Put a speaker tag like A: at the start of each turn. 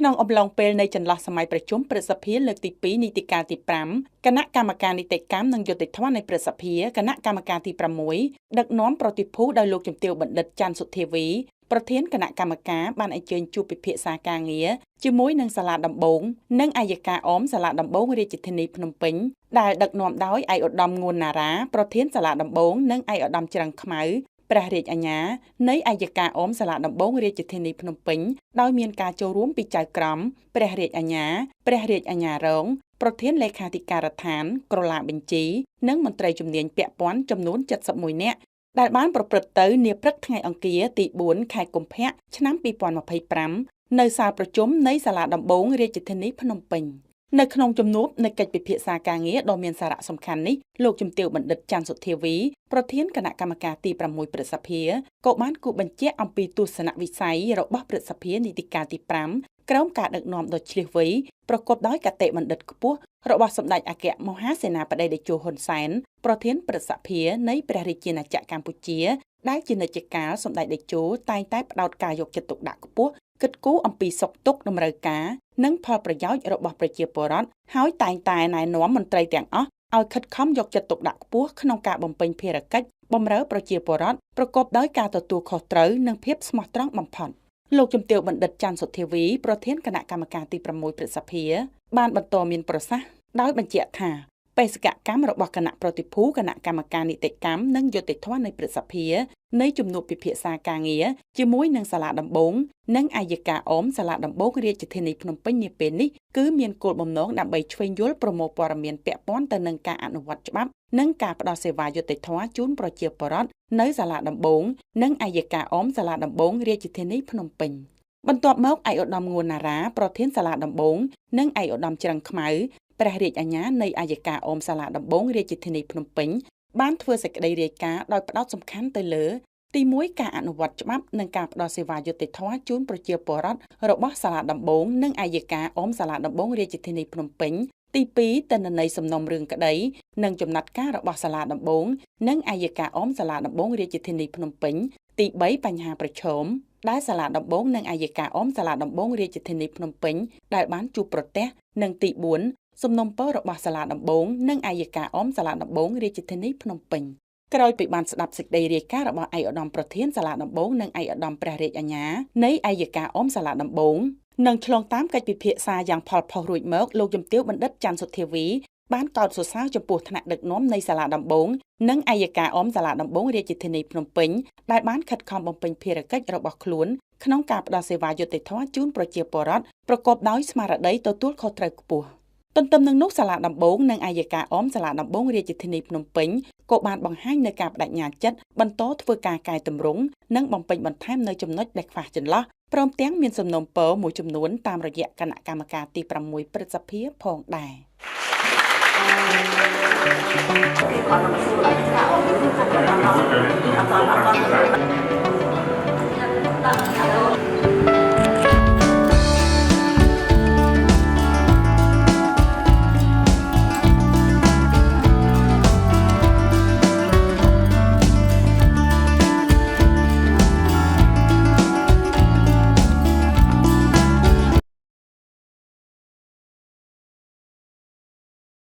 A: ក្នុងអំឡុងពេលនៃចន្លោះសម័យប្រជុំព្រឹទ្ធសភាលើកទី2នីតិកាលទី5គណៈកម្មការនីតិកម្មនិងយុត្តិធម៌នៃព្រឹទ្ធសភាគណៈកម្មការទី6ដឹកនាំប្រតិភូដោយលោកជំទាវបណ្ឌិតច័ន្ទសុធាវីប្រធានគណៈកម្មការបានអញ្ជើញជួបពិភាក្សាការងារជាមួយនឹងសាលាដំបងនិងអัยការអមសាលាដំបងរាជធានីភ្នំពេញដែលដឹកនាំដោយឯកឧត្តមងួនណារ៉ាប្រធានសាលាដំបងនិងឯកឧត្តមច្រឹងខ្មៅព្រះរាជអាជ្ញានៃអัยការអមសាលាដំបងរាជធានីភ្នំពេញដោយមានការចូលរួមពីចៅក្រមព្រះរាជអាជ្ញាព្រះរាជអាជ្ញារងប្រធានលេខាធិការដ្ឋានក្រឡាបញ្ជីនិងមន្ត្រីជំនាញពាក់ព័ន្ធចំនួន71នាក់ដែលបានប្រព្រឹត្តទៅនាព្រឹកថ្ងៃអង្គារទី4ខែកុម្ភៈឆ្នាំ2025នៅសាលប្រជុំនៃសាលាដំបងរាជធានីភ្នំពេញនៅក្នុងជំនួបនៃកិច្ចពិភាក្សាការងារដ៏មានសារៈសំខាន់នេះលោកជំទាវបណ្ឌិតច័ន្ទសុធាវីប្រធានគណៈកម្មការទី6ព្រឹទ្ធសភាក៏បានគូបញ្ជាក់អំពីទស្សនវិស័យរបស់ព្រឹទ្ធសភានីតិកាលទី5ក្រោមការដឹកនាំដ៏ឈ្លាសវៃប្រកបដោយគតិបណ្ឌិតខ្ពស់របស់សម្ដេចអគ្គមហាសេនាបតីតេជោហ៊ុនសែនប្រធានព្រឹទ្ធសភានៃព្រះរាជាណាចក្រកម្ពុជាដែលជានិច្ចកាលសម្ដេចតេជោតែងតែផ្ដោតការយកចិត្តទុកដាក់ខ្ពស់គិតគូរអំពីសុខទុក្ខតម្រូវការនិងផលប្រយោជន៍របស់ប្រជាពលរដ្ឋហើយតែងតែណែនាំមន្ត្រីទាំងអស់ឲ្យខិតខំយកចិត្តទុកដាក់ខ្ពស់ក្នុងការបំពេញភារកិច្ចបម្រើប្រជាពលរដ្ឋប្រកបដោយការទទួលខុសត្រូវនិងភាពស្មោះត្រង់បំផុតលោកជំទាវបណ្ឌិតច័ន្ទសុធាវីប្រធានគណៈកម្មការទី6ព្រឹទ្ធសភាបានបន្តមានប្រសាសន៍ដោយបញ្ជាក់ថាបេសកកម្មរបស់គណៈប្រតិភូគណៈកម្មការនីតិកម្មនិងយុត្តិធម៌នៃព្រឹទ្ធសភានៃជំនួបពិភាក្សាការងារជាមួយនឹងសាលាដំបងនិងអัยការអមសាលាដំបងរាជធានីភ្នំពេញនាពេលនេះគឺមានគោលបំណងដើម្បីឆ្វេងយល់ប្រមូលព័ត៌មានពាក់ព័ន្ធទៅនឹងការអនុវត្តច្បាប់និងការផ្តល់សេវាយុត្តិធម៌ជូនប្រជាពលរដ្ឋនៅសាលាដំបងនិងអัยការអមសាលាដំបងរាជធានីភ្នំពេញបន្ទាប់មកឯកឧត្តមងួនណារ៉ាប្រធានសាលាដំបងនិងឯកឧត្តមច្រឹងខ្មៅព្រះរាជអាជ្ញានៃអัยការអមសាលាដំបងរាជធានីភ្នំពេញបានធ្វើសេចក្តីរាយការណ៍ដោយផ្ដោតសំខាន់ទៅលើទី1ការអនុវត្តច្បាប់និងការផ្ដល់សេវាយុត្តិធម៌ជូនប្រជាពលរដ្ឋរបស់សាលាដំបងនិងអัยការអមសាលាដំបងរាជធានីភ្នំពេញទី2ទិន្នន័យសំណុំរឿងក្តីនិងចំណាត់ការរបស់សាលាដំបងនិងអัยការអមសាលាដំបងរាជធានីភ្នំពេញទី3បញ្ហាប្រឈមដែលសាលាដំបងនិងអัยការអមសាលាដំបងរាជធានីភ្នំពេញដែលបានជួបប្រទះនិងទី4សំណុំពររបស់សាលាដំបងនិងអัยការអមសាលាដំបងរាជធានីភ្នំពេញក្រោយពីបានស្ដាប់សេចក្តីរាយការណ៍របស់ឯកឧត្តមប្រធានសាលាដំបងនិងឯកឧត្តមព្រះរាជអាជ្ញានៃអัยការអមសាលាដំបងនិងឆ្លងតាមកិច្ចពិភាក្សាយ៉ាងផលផុសរួចមកលោកជំទាវបណ្ឌិតច័ន្ទសុធាវីបានកោតសរសើរចំពោះថ្នាក់ដឹកនាំនៃសាលាដំបងនិងអัยការអមសាលាដំបងរាជធានីភ្នំពេញដែលបានខិតខំបំពេញភារកិច្ចរបស់ខ្លួនក្នុងការផ្ដល់សេវាយុត្តិធម៌ជូនប្រជាពលរដ្ឋប្រកបដោយស្មារតីទទួលខុសត្រូវខ្ពស់ទន្ទឹមនឹងនោះសាលាដំបងនិងអัยការអមសាលាដំបងរាជធានីភ្នំពេញក៏បានបង្ហាញនូវការបដិញ្ញាចិត្តបន្តធ្វើការកែតម្រង់និងបំពេញបន្ថែមនៅចំណុចដែលខ្វះចន្លោះព្រមទាំងមានសំណូមពរមួយចំនួនតាមរយៈគណៈកម្មការទី6ព្រឹទ្ធសភាផងដែរ
B: អ